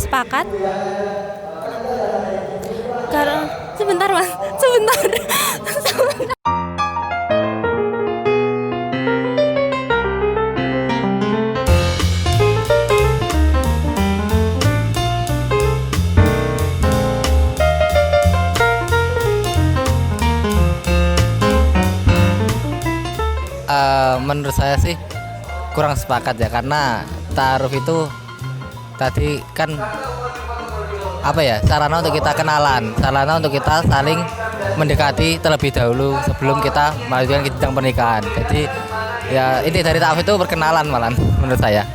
sepakat. Karena sebentar mas, sebentar. Menurut saya sih kurang sepakat ya, karena ta'aruf itu tadi kan sarana untuk kita kenalan, sarana untuk kita saling mendekati terlebih dahulu sebelum kita melanjutkan ke jenjang pernikahan. Jadi ya inti dari ta'aruf itu perkenalan malah menurut saya.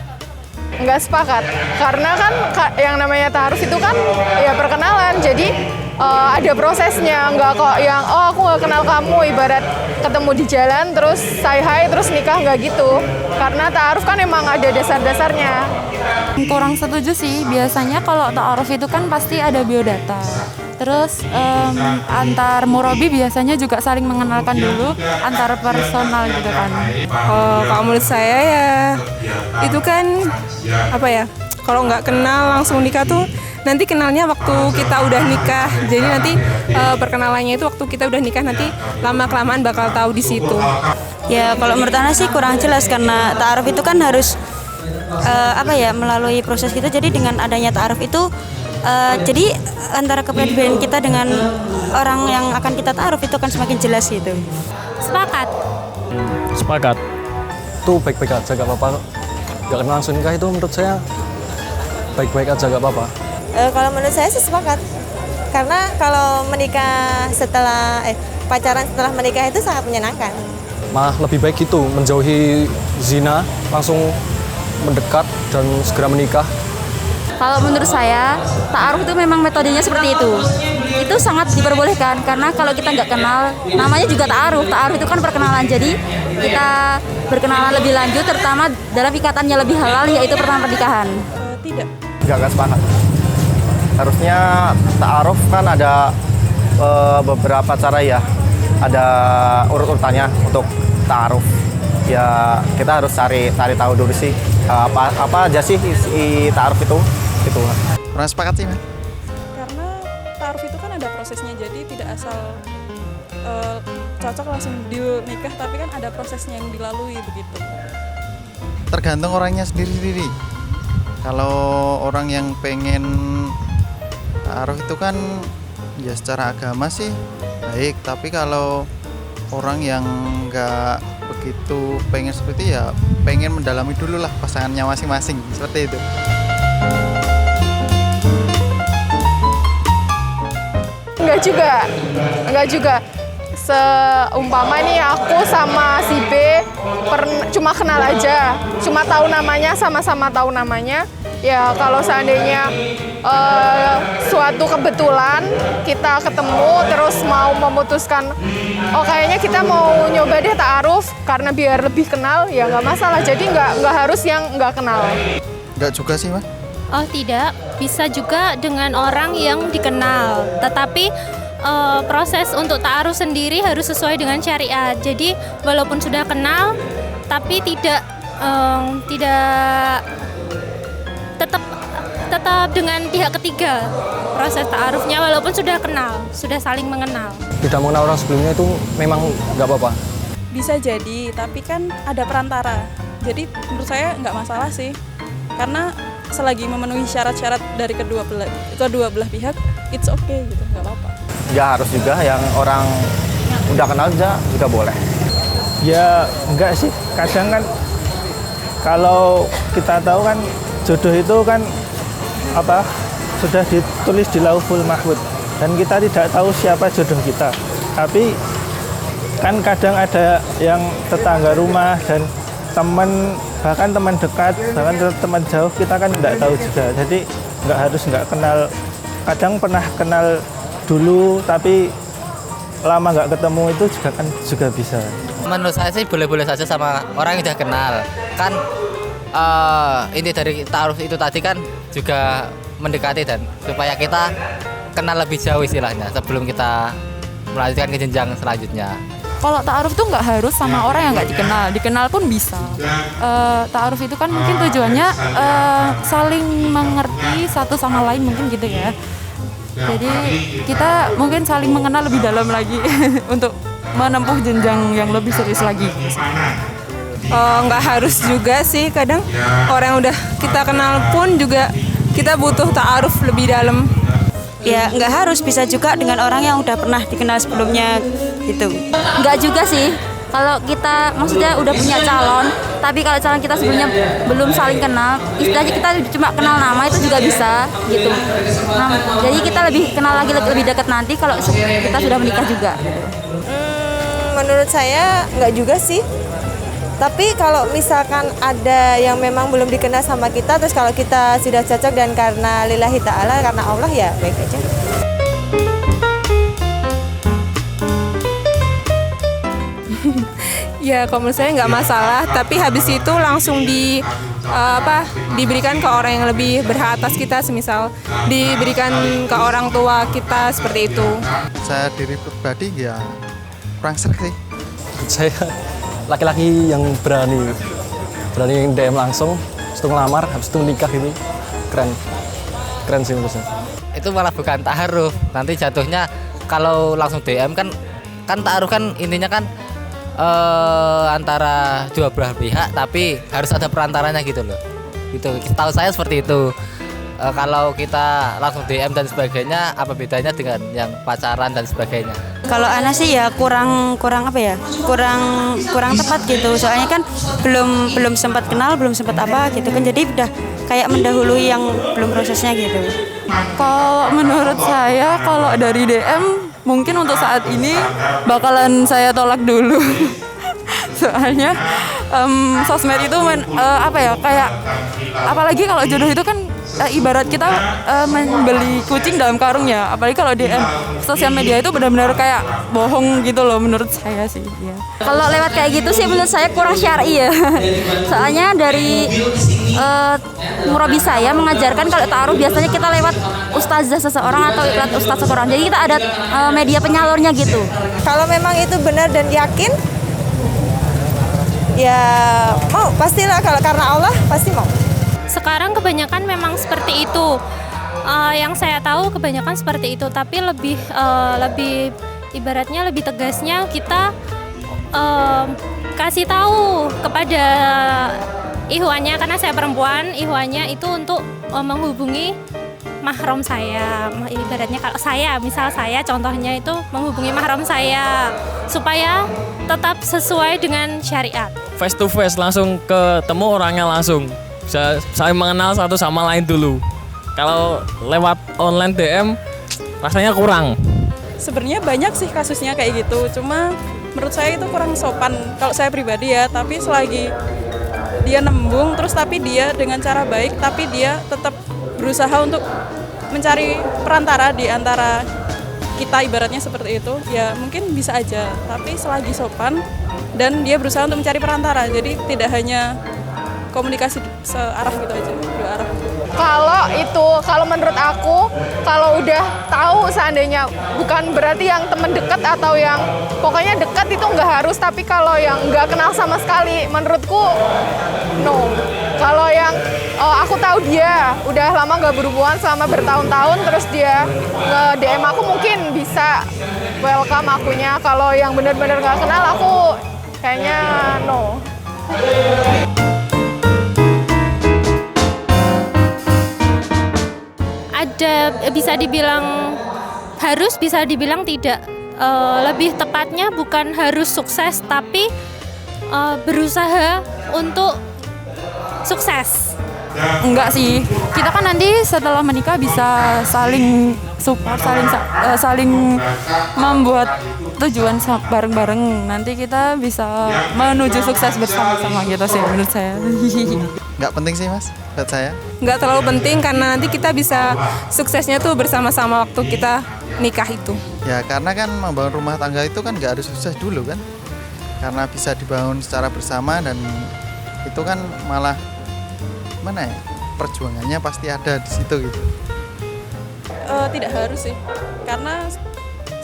Nggak sepakat, karena kan yang namanya ta'aruf itu kan ya perkenalan, jadi ada prosesnya, nggak kok yang aku nggak kenal kamu, ibarat ketemu di jalan terus say hi terus nikah, nggak gitu. Karena ta'aruf kan emang ada dasar-dasarnya. Kurang setuju sih, biasanya kalau ta'aruf itu kan pasti ada biodata. Terus antar murabi biasanya juga saling mengenalkan dulu antar personal gitu kan. Kalau menurut saya ya itu kan kalau nggak kenal langsung nikah tuh nanti kenalnya waktu kita udah nikah. Jadi nanti perkenalannya itu waktu kita udah nikah, nanti lama-kelamaan bakal tahu di situ. Ya kalau menurut Ana sih kurang jelas, karena ta'aruf itu kan harus melalui proses gitu. Jadi dengan adanya ta'aruf itu jadi antara kepribadian kita dengan orang yang akan kita ta'aruf itu akan semakin jelas gitu. Sepakat. Sepakat. Itu baik-baik aja, gak apa-apa. Gak kenal langsung nikah itu menurut saya baik-baik aja, gak apa-apa. Kalau menurut saya sih sepakat. Karena kalau menikah pacaran setelah menikah itu sangat menyenangkan. Malah lebih baik gitu, menjauhi zina, langsung mendekat dan segera menikah. Kalau menurut saya, ta'aruf itu memang metodenya seperti itu. Itu sangat diperbolehkan, karena kalau kita nggak kenal, namanya juga ta'aruf. Ta'aruf itu kan perkenalan, jadi kita berkenalan lebih lanjut, terutama dalam ikatannya lebih halal, yaitu pertama pernikahan. Tidak. Nggak sepakat. Harusnya ta'aruf kan ada beberapa cara ya. Ada urut-urutannya untuk ta'aruf. Ya kita harus cari tahu dulu sih apa aja sih isi ta'aruf itu. Gitu. Kurang sepakat sih, Mas. Karena ta'aruf itu kan ada prosesnya, jadi tidak asal cocok langsung nikah, tapi kan ada prosesnya yang dilalui begitu. Tergantung orangnya sendiri-sendiri. Kalau orang yang pengen ta'aruf itu kan ya secara agama sih baik, tapi kalau orang yang nggak begitu pengen seperti ya pengen mendalami dulu lah pasangannya masing-masing, seperti itu. Enggak juga. Seumpama nih aku sama si B cuma kenal aja, cuma tahu namanya, sama-sama tahu namanya. Ya kalau seandainya suatu kebetulan kita ketemu terus mau memutuskan, kayaknya kita mau nyoba deh ta'aruf karena biar lebih kenal, ya nggak masalah. Jadi nggak harus yang nggak kenal. Nggak juga sih, Mas. Oh tidak, bisa juga dengan orang yang dikenal. Tetapi proses untuk ta'aruf sendiri harus sesuai dengan syariat. Jadi walaupun sudah kenal, tapi tidak tetap dengan pihak ketiga proses ta'arufnya, walaupun sudah kenal, sudah saling mengenal. Tidak mengenal orang sebelumnya itu memang nggak apa-apa. Bisa jadi, tapi kan ada perantara. Jadi menurut saya nggak masalah sih, karena selagi memenuhi syarat-syarat dari kedua belah pihak, it's okay gitu, nggak apa-apa. Nggak harus juga yang orang udah kenal aja juga boleh. Ya enggak sih, kadang kan kalau kita tahu kan jodoh itu kan sudah ditulis di Lauhul Mahfuz, dan kita tidak tahu siapa jodoh kita. Tapi kan kadang ada yang tetangga rumah dan bahkan teman dekat, bahkan teman jauh, kita kan nggak tahu juga. Jadi nggak kenal. Kadang pernah kenal dulu tapi lama nggak ketemu, itu juga bisa. Menurut saya sih boleh-boleh saja sama orang yang udah kenal. Kan inti dari ta'aruf itu tadi kan juga mendekati dan supaya kita kenal lebih jauh istilahnya sebelum kita melanjutkan ke jenjang selanjutnya. kalau ta'aruf tuh nggak harus sama orang yang nggak dikenal pun bisa. Ta'aruf itu kan mungkin tujuannya saling mengerti satu sama lain mungkin gitu ya. Jadi kita mungkin saling mengenal lebih dalam lagi untuk menempuh jenjang yang lebih serius lagi. Nggak harus juga sih, kadang orang yang udah kita kenal pun juga kita butuh ta'aruf lebih dalam. Ya nggak harus, bisa juga dengan orang yang udah pernah dikenal sebelumnya gitu. Nggak juga sih. Kalau kita maksudnya udah punya calon, tapi kalau calon kita sebelumnya belum saling kenal, istilahnya kita cuma kenal nama itu juga bisa gitu. Nah, jadi kita lebih kenal lagi lebih dekat nanti kalau kita sudah menikah juga. Menurut saya nggak juga sih. Tapi kalau misalkan ada yang memang belum dikenal sama kita, terus kalau kita sudah cocok dan karena lillahi ta'ala, karena Allah ya baik aja. Ya kalau menurut saya nggak masalah, tapi habis itu langsung diberikan ke orang yang lebih berhak atas kita, semisal diberikan ke orang tua kita seperti itu. Saya diri pribadi ya kurang serak sih. Saya laki-laki yang berani DM langsung, habis itu ngelamar, habis itu nikah itu keren sih menurut saya. Itu malah bukan ta'aruf, nanti jatuhnya kalau langsung DM kan ta'aruf kan intinya kan antara dua belah pihak, tapi harus ada perantaranya gitu loh. Gitu. Tahu saya seperti itu. Kalau kita langsung DM dan sebagainya, apa bedanya dengan yang pacaran dan sebagainya? Kalau Ana sih ya kurang apa ya? Kurang tepat gitu. Soalnya kan belum sempat kenal, belum sempat apa gitu kan. Jadi udah kayak mendahului yang belum prosesnya gitu. Kalau menurut saya kalau dari DM mungkin untuk saat ini bakalan saya tolak dulu. Soalnya sosmed itu kayak apalagi kalau jodoh itu kan ibarat kita membeli kucing dalam karung ya. Apalagi kalau DM sosial media itu benar-benar kayak bohong gitu loh menurut saya sih ya. Kalau lewat kayak gitu sih menurut saya kurang syar'i ya. Soalnya dari murabi saya mengajarkan kalau ta'aruf biasanya kita lewat ustazah seseorang atau lewat ustaz seseorang. Jadi kita ada media penyalurnya gitu. Kalau memang itu benar dan yakin, ya mau, pastilah. Kalau karena Allah pasti mau. Sekarang kebanyakan memang seperti itu. Yang saya tahu kebanyakan seperti itu, tapi lebih ibaratnya lebih tegasnya kita kasih tahu kepada ihwannya, karena saya perempuan, ihwannya itu untuk menghubungi mahram saya. Ibaratnya kalau misal saya contohnya itu menghubungi mahram saya supaya tetap sesuai dengan syariat. Face to face, langsung ketemu orangnya langsung. Bisa saling mengenal satu sama lain dulu. Kalau lewat online DM rasanya kurang. Sebenarnya banyak sih kasusnya kayak gitu, cuma menurut saya itu kurang sopan kalau saya pribadi ya. Tapi selagi dia nembung terus tapi dia dengan cara baik, tapi dia tetap berusaha untuk mencari perantara di antara kita, ibaratnya seperti itu, ya mungkin bisa aja. Tapi selagi sopan dan dia berusaha untuk mencari perantara, jadi tidak hanya komunikasi searah gitu aja, dua arah. Kalau menurut aku, kalau udah tahu seandainya, bukan berarti yang temen dekat atau yang pokoknya dekat itu nggak harus, tapi kalau yang nggak kenal sama sekali, menurutku no. Kalau yang aku tahu dia udah lama nggak berhubungan selama bertahun-tahun, terus dia nge-DM aku, mungkin bisa welcome akunya. Kalau yang benar-benar nggak kenal, aku kayaknya no. Ada bisa dibilang harus, bisa dibilang tidak. Lebih tepatnya bukan harus sukses, tapi berusaha untuk sukses. Enggak sih, kita kan nanti setelah menikah bisa saling support, saling membuat tujuan bareng-bareng. Nanti kita bisa menuju sukses bersama-sama gitu sih menurut saya. Nggak penting sih mas, buat saya. Nggak terlalu penting karena nanti kita bisa suksesnya tuh bersama-sama waktu kita nikah itu. Ya karena kan membangun rumah tangga itu kan nggak harus sukses dulu kan. Karena bisa dibangun secara bersama, dan itu kan malah mana ya, perjuangannya pasti ada di situ gitu. Tidak harus sih, karena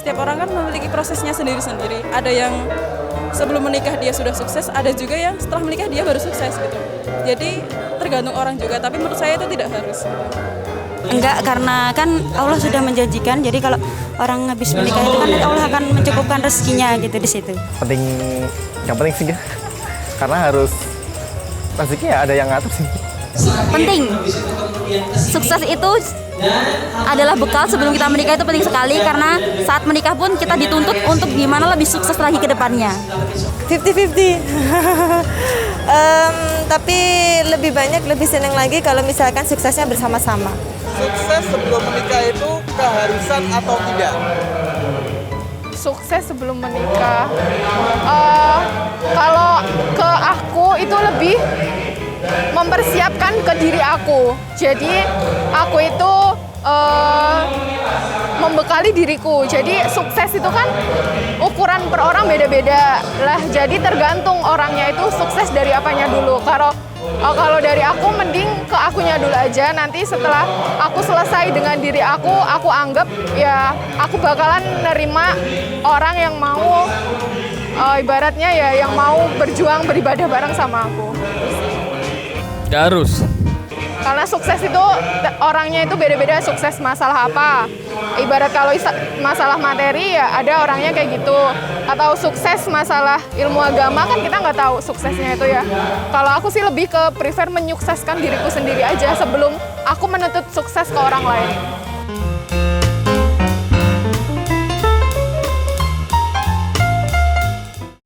setiap orang kan memiliki prosesnya sendiri-sendiri. Ada yang sebelum menikah dia sudah sukses, ada juga yang setelah menikah dia baru sukses gitu. Jadi tergantung orang juga, tapi menurut saya itu tidak harus. Enggak, karena kan Allah sudah menjanjikan. Jadi kalau orang habis menikah itu kan Allah akan mencukupkan rezekinya gitu di situ. Yang penting sih, karena harus rezekinya ada yang ngatur sih. Penting. Sukses itu adalah bekal sebelum kita menikah, itu penting sekali karena saat menikah pun kita dituntut untuk gimana lebih sukses lagi ke depannya. 50-50. Tapi lebih senang lagi kalau misalkan suksesnya bersama-sama. Sukses sebelum menikah itu keharusan atau tidak? Sukses sebelum menikah, kalau ke aku itu lebih mempersiapkan ke diri aku. Jadi aku itu membekali diriku. Jadi sukses itu kan ukuran per orang beda-beda lah. Jadi tergantung orangnya itu sukses dari apanya dulu. Kalau dari aku mending ke akunya dulu aja. Nanti setelah aku selesai dengan diri aku anggap ya aku bakalan nerima orang yang mau ibaratnya ya yang mau berjuang beribadah bareng sama aku. Gak harus. Karena sukses itu orangnya itu beda-beda, sukses masalah apa. Ibarat kalau masalah materi ya ada orangnya kayak gitu. Atau sukses masalah ilmu agama kan kita nggak tahu suksesnya itu ya. Kalau aku sih lebih ke prefer menyukseskan diriku sendiri aja sebelum aku menuntut sukses ke orang lain.